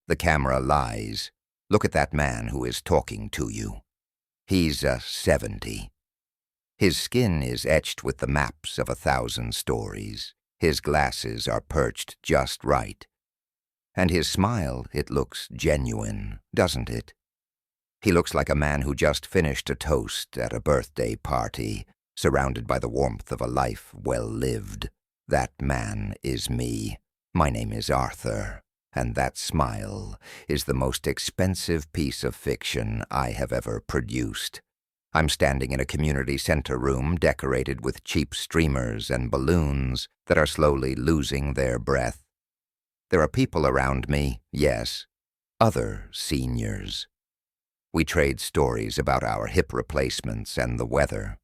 The camera lies. Look at that man who is talking to you. He's 70. His skin is etched with the maps of 1,000 stories. His glasses are perched just right. And his smile, it looks genuine, doesn't it? He looks like a man who just finished a toast at a birthday party, surrounded by the warmth of a life well lived. That man is me. My name is Arthur, and that smile is the most expensive piece of fiction I have ever produced. I'm standing in a community center room decorated with cheap streamers and balloons that are slowly losing their breath. There are people around me, yes, other seniors. We trade stories about our hip replacements and the weather.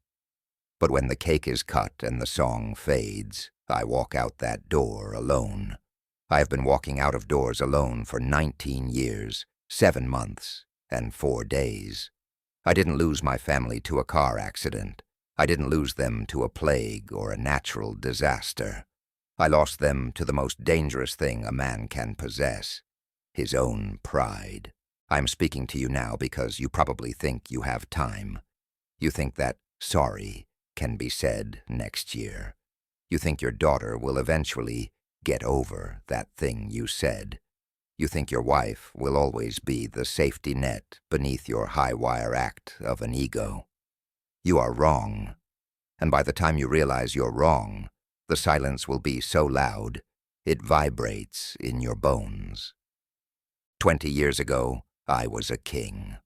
But when the cake is cut and the song fades, I walk out that door alone. I have been walking out of doors alone for 19 years, 7 months, and 4 days. I didn't lose my family to a car accident. I didn't lose them to a plague or a natural disaster. I lost them to the most dangerous thing a man can possess, his own pride. I'm speaking to you now because you probably think you have time. You think that sorry can be said next year. You think your daughter will eventually get over that thing you said. You think your wife will always be the safety net beneath your high-wire act of an ego. You are wrong. And by the time you realize you're wrong, the silence will be so loud, it vibrates in your bones. 20 years ago, I was a king.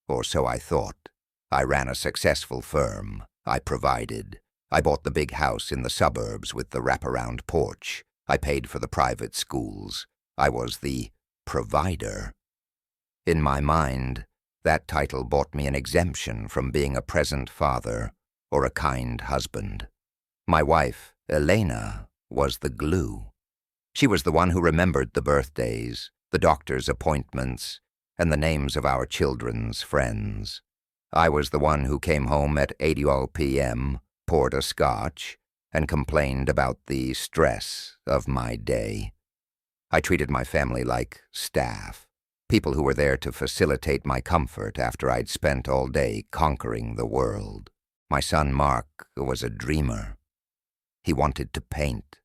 Or so I thought. I ran a successful firm. I provided. I bought the big house in the suburbs with the wraparound porch. I paid for the private schools. I was the provider. In my mind, that title bought me an exemption from being a present father or a kind husband. My wife, Elena, was the glue. She was the one who remembered the birthdays, the doctor's appointments, and the names of our children's friends. I was the one who came home at 8:00 p.m., poured a scotch, and complained about the stress of my day. I treated my family like staff, people who were there to facilitate my comfort after I'd spent all day conquering the world. My son Mark was a dreamer. He wanted to paint.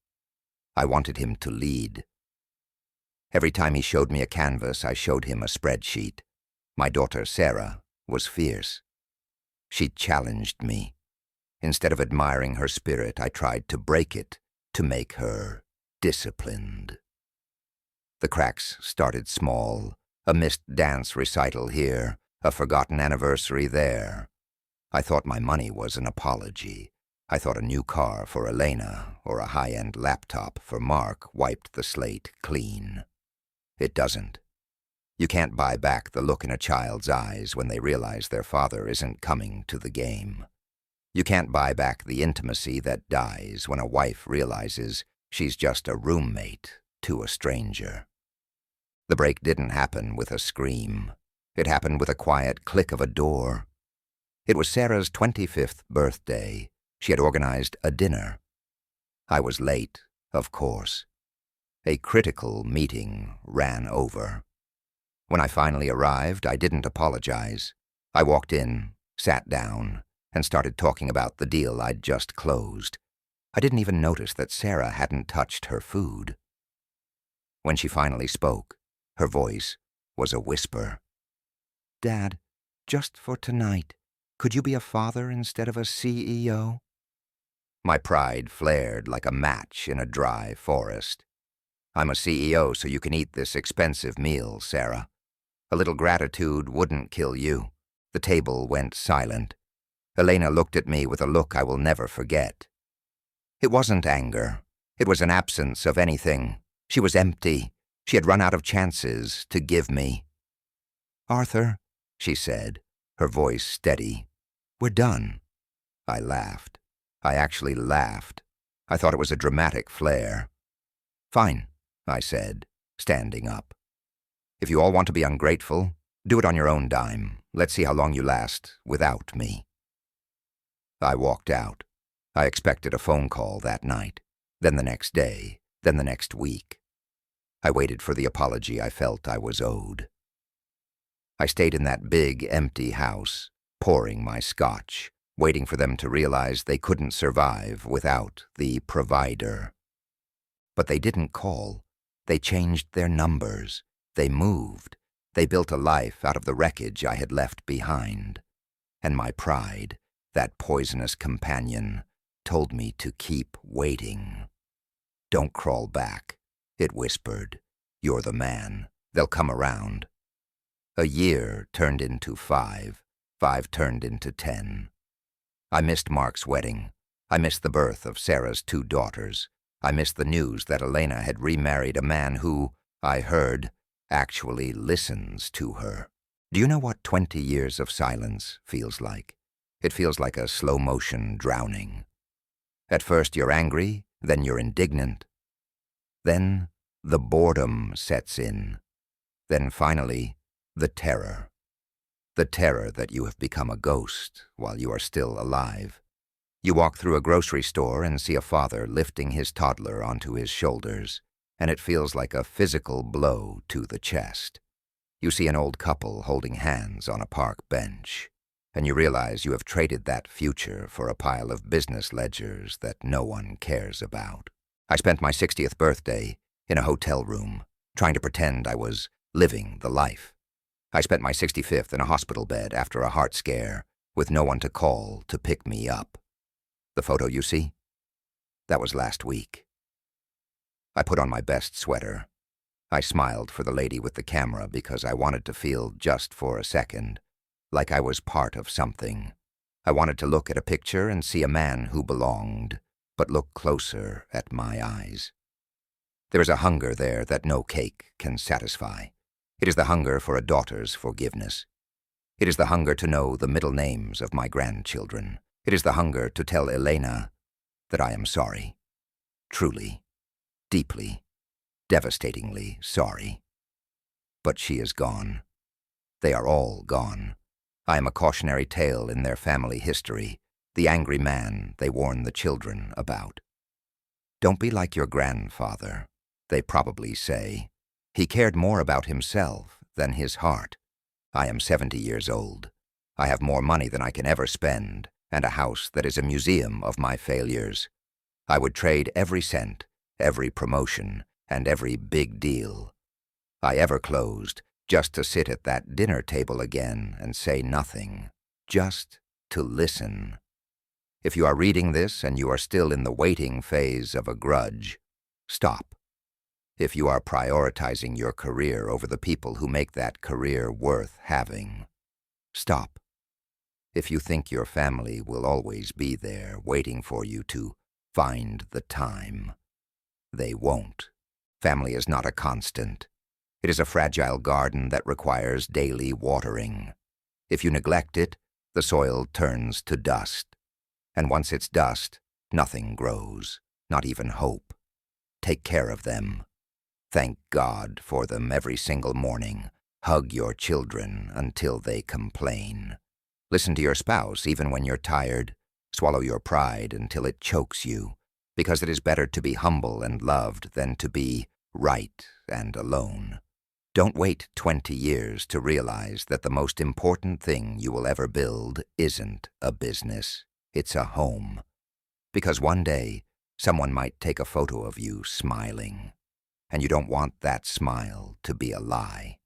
I wanted him to lead. Every time he showed me a canvas, I showed him a spreadsheet. My daughter Sarah was fierce. She challenged me. Instead of admiring her spirit, I tried to break it, to make her disciplined. The cracks started small, a missed dance recital here, a forgotten anniversary there. I thought my money was an apology. I thought a new car for Elena or a high-end laptop for Mark wiped the slate clean. It doesn't. You can't buy back the look in a child's eyes when they realize their father isn't coming to the game. You can't buy back the intimacy that dies when a wife realizes she's just a roommate to a stranger. The break didn't happen with a scream. It happened with a quiet click of a door. It was Sarah's 25th birthday. She had organized a dinner. I was late, of course. A critical meeting ran over. When I finally arrived, I didn't apologize. I walked in, sat down, and started talking about the deal I'd just closed. I didn't even notice that Sarah hadn't touched her food. When she finally spoke, her voice was a whisper. "Dad, just for tonight, could you be a father instead of a CEO?" My pride flared like a match in a dry forest. "I'm a CEO so you can eat this expensive meal, Sarah. A little gratitude wouldn't kill you." The table went silent. Elena looked at me with a look I will never forget. It wasn't anger. It was an absence of anything. She was empty. She had run out of chances to give me. "Arthur," she said, her voice steady, "we're done." I laughed. I actually laughed. I thought it was a dramatic flair. "Fine," I said, standing up. "If you all want to be ungrateful, do it on your own dime. Let's see how long you last without me." I walked out. I expected a phone call that night, then the next day, then the next week. I waited for the apology I felt I was owed. I stayed in that big, empty house, pouring my scotch, waiting for them to realize they couldn't survive without the provider. But they didn't call. They changed their numbers. They moved. They built a life out of the wreckage I had left behind. And my pride, that poisonous companion, told me to keep waiting. "Don't crawl back," it whispered. "You're the man. They'll come around." A year turned into 5. 5 turned into 10. I missed Mark's wedding. I missed the birth of Sarah's 2 daughters. I missed the news that Elena had remarried a man who, I heard, actually listens to her. Do you know what 20 years of silence feels like? It feels like a slow-motion drowning. At first you're angry, then you're indignant. Then the boredom sets in. Then finally, the terror. The terror that you have become a ghost while you are still alive. You walk through a grocery store and see a father lifting his toddler onto his shoulders, and it feels like a physical blow to the chest. You see an old couple holding hands on a park bench, and you realize you have traded that future for a pile of business ledgers that no one cares about. I spent my 60th birthday in a hotel room, trying to pretend I was living the life. I spent my 65th in a hospital bed after a heart scare, with no one to call to pick me up. The photo you see? That was last week. I put on my best sweater. I smiled for the lady with the camera because I wanted to feel, just for a second, like I was part of something. I wanted to look at a picture and see a man who belonged, but look closer at my eyes. There is a hunger there that no cake can satisfy. It is the hunger for a daughter's forgiveness. It is the hunger to know the middle names of my grandchildren. It is the hunger to tell Elena that I am sorry. Truly, deeply, devastatingly sorry. But she is gone. They are all gone. I am a cautionary tale in their family history, the angry man they warn the children about. Don't be like your grandfather, they probably say. He cared more about himself than his heart. I am 70 years old. I have more money than I can ever spend, and a house that is a museum of my failures. I would trade every cent, every promotion, and every big deal I ever closed just to sit at that dinner table again and say nothing, just to listen. If you are reading this and you are still in the waiting phase of a grudge, stop. If you are prioritizing your career over the people who make that career worth having, stop. If you think your family will always be there waiting for you to find the time, they won't. Family is not a constant. It is a fragile garden that requires daily watering. If you neglect it, the soil turns to dust. And once it's dust, nothing grows, not even hope. Take care of them. Thank God for them every single morning. Hug your children until they complain. Listen to your spouse even when you're tired. Swallow your pride until it chokes you, because it is better to be humble and loved than to be right and alone. Don't wait 20 years to realize that the most important thing you will ever build isn't a business, it's a home. Because one day, someone might take a photo of you smiling, and you don't want that smile to be a lie.